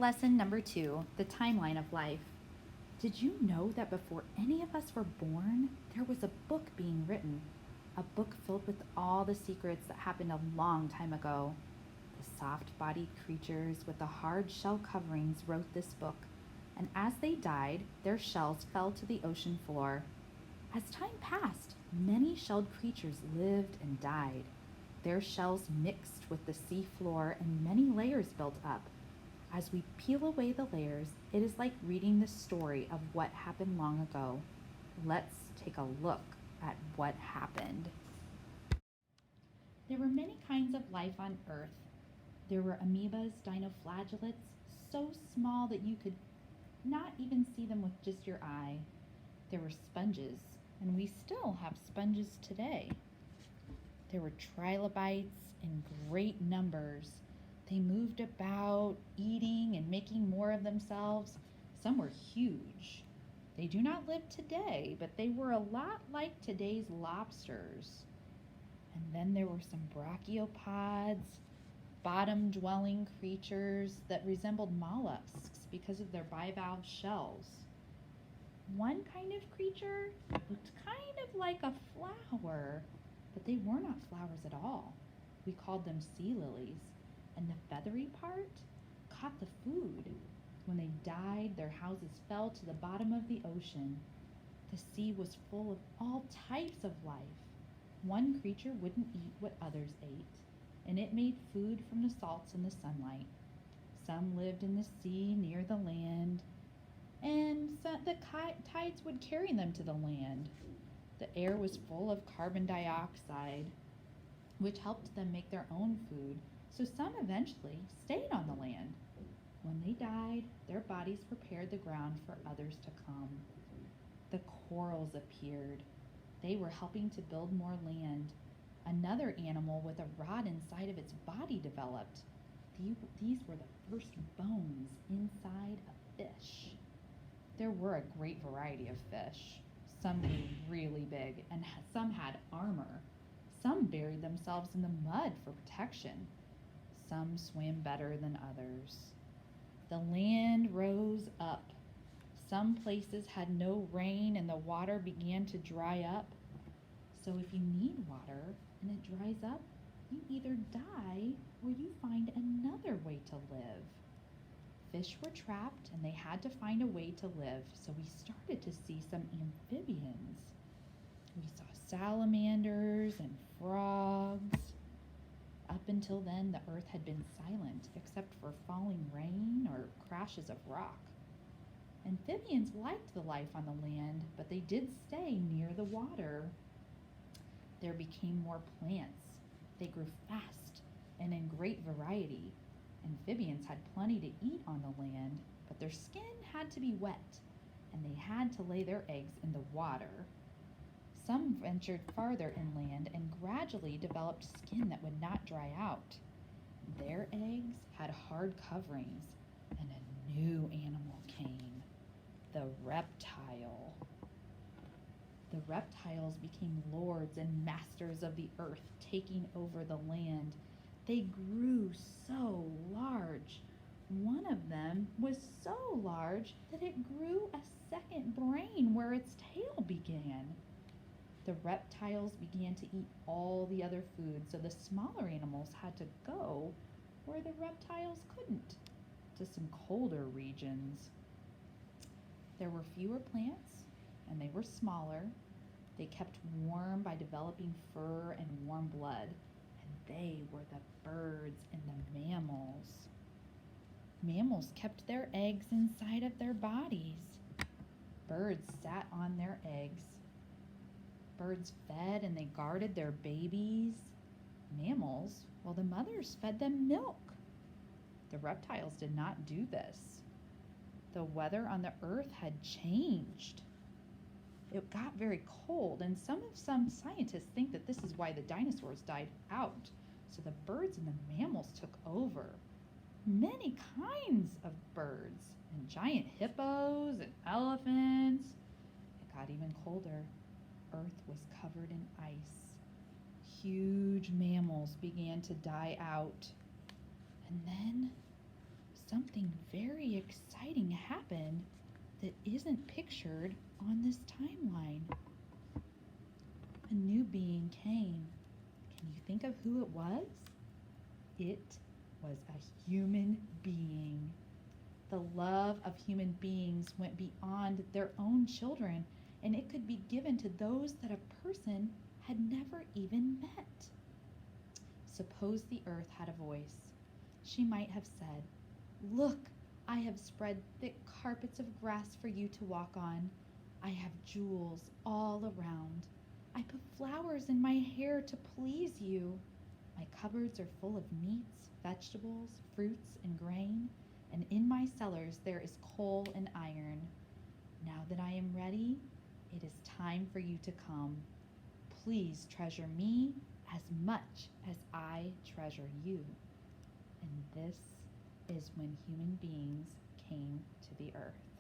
lesson number 2, the timeline of life. Did you know that before any of us were born, there was a book being written? A book filled with all the secrets that happened a long time ago. The soft-bodied creatures with the hard shell coverings wrote this book, and as they died, their shells fell to the ocean floor. As time passed, many shelled creatures lived and died. Their shells mixed with the sea floor and many layers built up. As we peel away the layers, it is like reading the story of what happened long ago. Let's take a look at what happened. There were many kinds of life on Earth. There were amoebas, dinoflagellates, so small that you could not even see them with just your eye. There were sponges, and we still have sponges today. There were trilobites in great numbers. They moved about, eating and making more of themselves. Some were huge. They do not live today, but they were a lot like today's lobsters. And then there were some brachiopods, bottom-dwelling creatures that resembled mollusks because of their bivalve shells. One kind of creature looked kind of like a flower, but they were not flowers at all. We called them sea lilies. And the feathery part caught the food. When they died, their houses fell to the bottom of the ocean. The sea was full of all types of life. One creature wouldn't eat what others ate, and it made food from the salts in the sunlight. Some lived in the sea near the land, and the tides would carry them to the land. The air was full of carbon dioxide, which helped them make their own food. So some eventually stayed on the land. When they died, their bodies prepared the ground for others to come. The corals appeared. They were helping to build more land. Another animal with a rod inside of its body developed. These were the first bones inside a fish. There were a great variety of fish. Some grew really big, and some had armor. Some buried themselves in the mud for protection. Some swam better than others. The land rose up. Some places had no rain and the water began to dry up. So if you need water and it dries up, you either die or you find another way to live. Fish were trapped and they had to find a way to live, so we started to see some amphibians. We saw salamanders and frogs. Up until then, the earth had been silent except for falling rain or crashes of rock. Amphibians liked the life on the land, but they did stay near the water. There became more plants. They grew fast and in great variety. Amphibians had plenty to eat on the land, but their skin had to be wet, and they had to lay their eggs in the water. Some ventured farther inland and gradually developed skin that would not dry out. Their eggs had hard coverings, and a new animal came, the reptile. The reptiles became lords and masters of the earth, taking over the land. They grew so large. One of them was so large that it grew a second brain where its tail began. The reptiles began to eat all the other food, so the smaller animals had to go where the reptiles couldn't, to some colder regions. There were fewer plants, and they were smaller. They kept warm by developing fur and warm blood, and they were the birds and the mammals. Mammals kept their eggs inside of their bodies. Birds sat on their eggs. Birds fed and they guarded their babies. Mammals, well, the mothers fed them milk. The reptiles did not do this. The weather on the earth had changed. It got very cold, and some scientists think that this is why the dinosaurs died out. So the birds and the mammals took over. Many kinds of birds, and giant hippos and elephants. It got even colder. Earth was covered in ice. Huge mammals began to die out. And then something very exciting happened that isn't pictured on this timeline. A new being came. Can you think of who it was? It was a human being. The love of human beings went beyond their own children, and it could be given to those that a person had never even met. Suppose the earth had a voice. She might have said, "Look, I have spread thick carpets of grass for you to walk on. I have jewels all around. I put flowers in my hair to please you. My cupboards are full of meats, vegetables, fruits, and grain, and in my cellars there is coal and iron. Now that I am ready, it is time for you to come. Please treasure me as much as I treasure you." And this is when human beings came to the earth.